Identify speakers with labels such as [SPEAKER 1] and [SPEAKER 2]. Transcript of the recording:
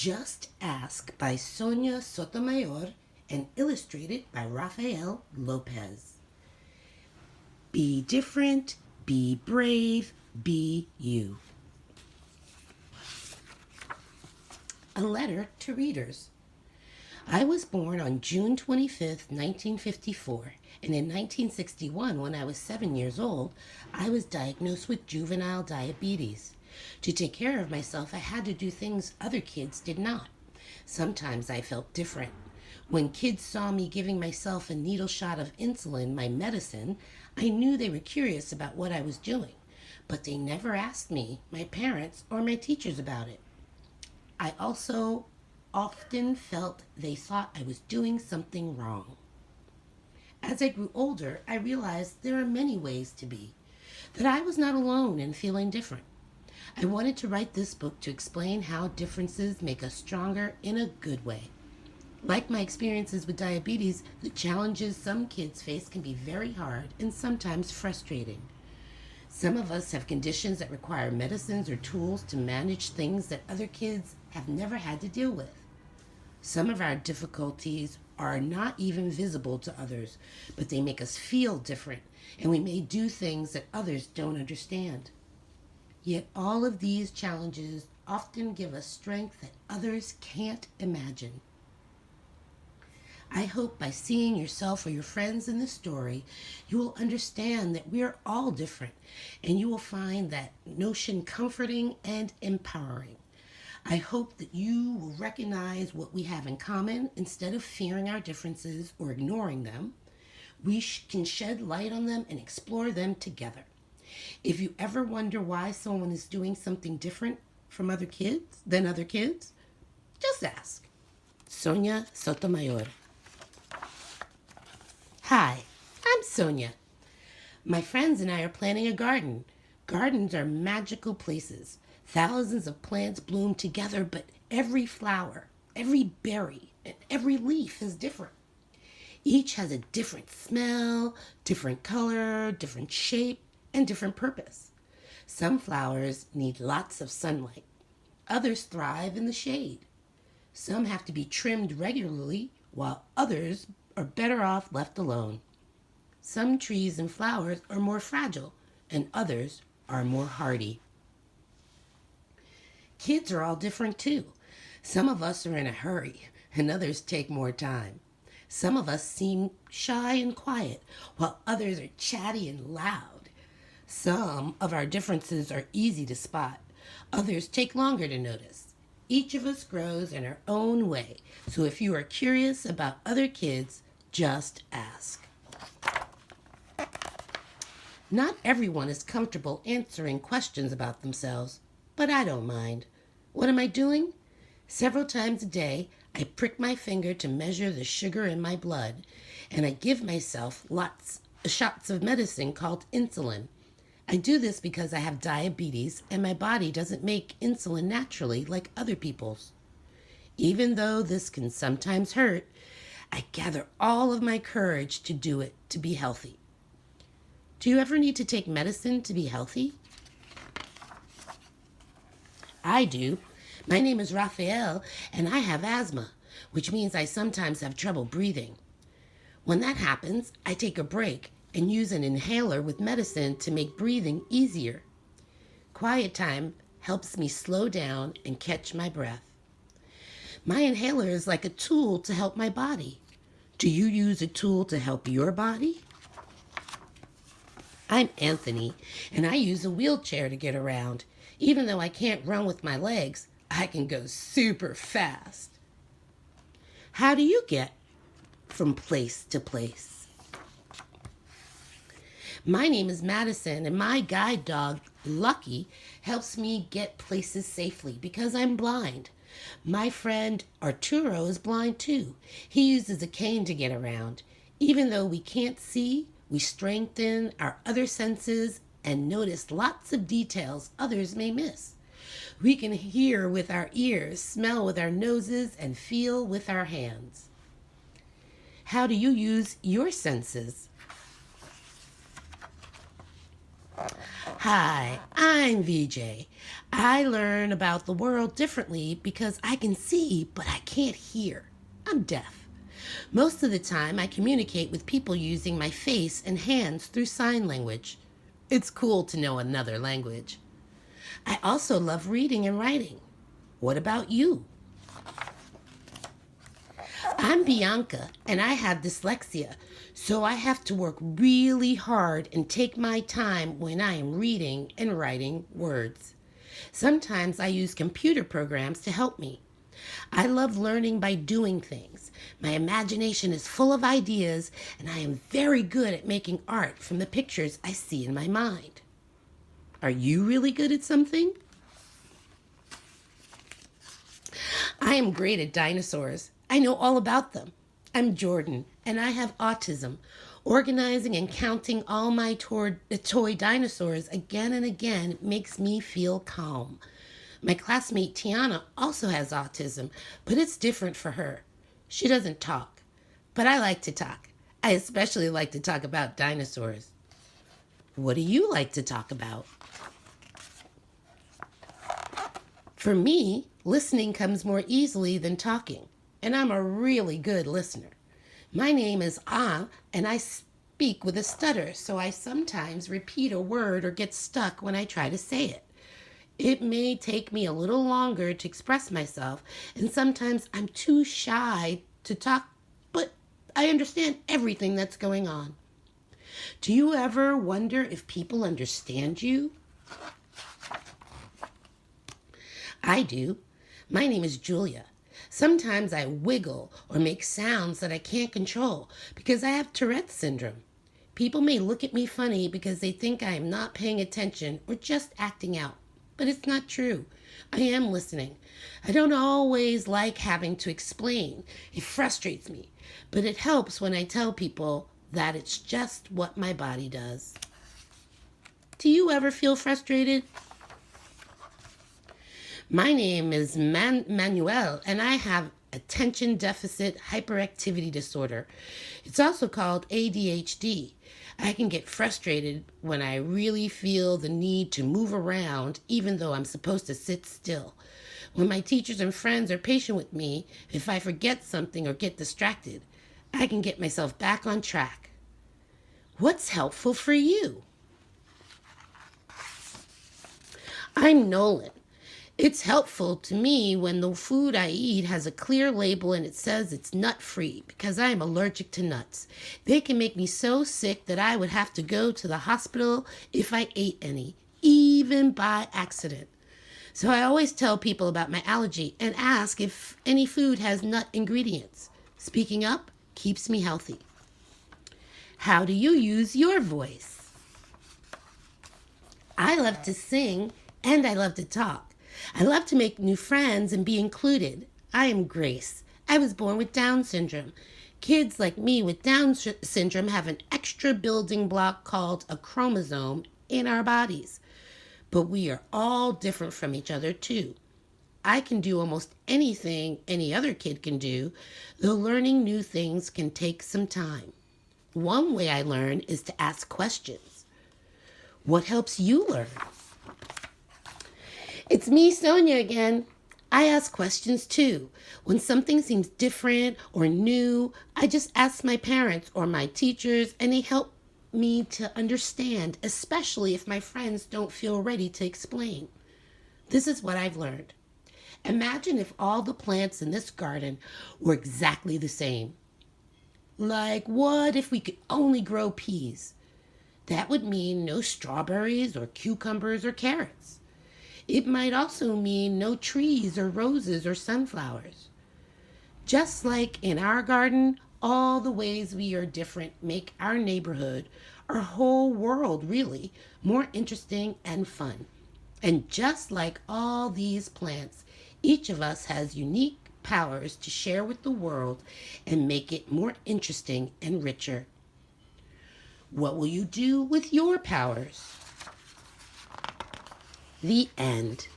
[SPEAKER 1] Just Ask by Sonia Sotomayor and illustrated by Rafael Lopez. Be different, be brave, be you. A letter to readers. I was born on June 25th, 1954, and in 1961, when I was 7 years old, I was diagnosed with juvenile diabetes. To take care of myself, I had to do things other kids did not. Sometimes I felt different. When kids saw me giving myself a needle shot of insulin, my medicine, I knew they were curious about what I was doing, but they never asked me, my parents, or my teachers about it. I also often felt they thought I was doing something wrong. As I grew older, I realized there are many ways to be, that I was not alone in feeling different. I wanted to write this book to explain how differences make us stronger in a good way. Like my experiences with diabetes, the challenges some kids face can be very hard and sometimes frustrating. Some of us have conditions that require medicines or tools to manage things that other kids have never had to deal with. Some of our difficulties are not even visible to others, but they make us feel different, and we may do things that others don't understand. Yet all of these challenges often give us strength that others can't imagine. I hope by seeing yourself or your friends in the story, you will understand that we are all different, and you will find that notion comforting and empowering. I hope that you will recognize what we have in common instead of fearing our differences or ignoring them. We can shed light on them and explore them together. If you ever wonder why someone is doing something different from other kids, just ask. Sonia Sotomayor. Hi, I'm Sonia. My friends and I are planting a garden. Gardens are magical places. Thousands of plants bloom together, but every flower, every berry, and every leaf is different. Each has a different smell, different color, different shape, and different purpose. Some flowers need lots of sunlight. Others thrive in the shade. Some have to be trimmed regularly, while others are better off left alone. Some trees and flowers are more fragile, and others are more hardy. Kids are all different too. Some of us are in a hurry, and others take more time. Some of us seem shy and quiet, while others are chatty and loud. Some of our differences are easy to spot. Others take longer to notice. Each of us grows in our own way, so if you are curious about other kids, just ask. Not everyone is comfortable answering questions about themselves, but I don't mind. What am I doing? Several times a day, I prick my finger to measure the sugar in my blood, and I give myself lots of shots of medicine called insulin. I do this because I have diabetes and my body doesn't make insulin naturally like other people's. Even though this can sometimes hurt, I gather all of my courage to do it to be healthy. Do you ever need to take medicine to be healthy? I do. My name is Rafael, and I have asthma, which means I sometimes have trouble breathing. When that happens, I take a break and use an inhaler with medicine to make breathing easier. Quiet time helps me slow down and catch my breath. My inhaler is like a tool to help my body. Do you use a tool to help your body? I'm Anthony, and I use a wheelchair to get around. Even though I can't run with my legs, I can go super fast. How do you get from place to place? My name is Madison, and my guide dog, Lucky, helps me get places safely because I'm blind. My friend Arturo is blind too. He uses a cane to get around. Even though we can't see, we strengthen our other senses and notice lots of details others may miss. We can hear with our ears, smell with our noses, and feel with our hands. How do you use your senses? Hi, I'm VJ. I learn about the world differently because I can see, but I can't hear. I'm deaf. Most of the time, I communicate with people using my face and hands through sign language. It's cool to know another language. I also love reading and writing. What about you? I'm Bianca and I have dyslexia, so I have to work really hard and take my time when I am reading and writing words. Sometimes I use computer programs to help me. I love learning by doing things. My imagination is full of ideas, and I am very good at making art from the pictures I see in my mind. Are you really good at something? I am great at dinosaurs. I know all about them. I'm Jordan, and I have autism. Organizing and counting all my toy dinosaurs again and again makes me feel calm. My classmate Tiana also has autism, but it's different for her. She doesn't talk, but I like to talk. I especially like to talk about dinosaurs. What do you like to talk about? For me, listening comes more easily than talking, and I'm a really good listener. My name is and I speak with a stutter, so I sometimes repeat a word or get stuck when I try to say it. It may take me a little longer to express myself, and sometimes I'm too shy to talk, but I understand everything that's going on. Do you ever wonder if people understand you? I do. My name is Julia. Sometimes I wiggle or make sounds that I can't control because I have Tourette's syndrome. People may look at me funny because they think I am not paying attention or just acting out, but it's not true. I am listening. I don't always like having to explain. It frustrates me, but it helps when I tell people that it's just what my body does. Do you ever feel frustrated? My name is Manuel, and I have attention deficit hyperactivity disorder. It's also called ADHD. I can get frustrated when I really feel the need to move around, even though I'm supposed to sit still. When my teachers and friends are patient with me, if I forget something or get distracted, I can get myself back on track. What's helpful for you? I'm Nolan. It's helpful to me when the food I eat has a clear label and it says it's nut-free because I am allergic to nuts. They can make me so sick that I would have to go to the hospital if I ate any, even by accident. So I always tell people about my allergy and ask if any food has nut ingredients. Speaking up keeps me healthy. How do you use your voice? I love to sing and I love to talk. I love to make new friends and be included. I am Grace. I was born with Down syndrome. Kids like me with Down syndrome have an extra building block called a chromosome in our bodies. But we are all different from each other too. I can do almost anything any other kid can do, though learning new things can take some time. One way I learn is to ask questions. What helps you learn? It's me, Sonia, again. I ask questions too. When something seems different or new, I just ask my parents or my teachers, and they help me to understand, especially if my friends don't feel ready to explain. This is what I've learned. Imagine if all the plants in this garden were exactly the same. Like, what if we could only grow peas? That would mean no strawberries or cucumbers or carrots. It might also mean no trees or roses or sunflowers. Just like in our garden, all the ways we are different make our neighborhood, our whole world really, more interesting and fun. And just like all these plants, each of us has unique powers to share with the world and make it more interesting and richer. What will you do with your powers? The end.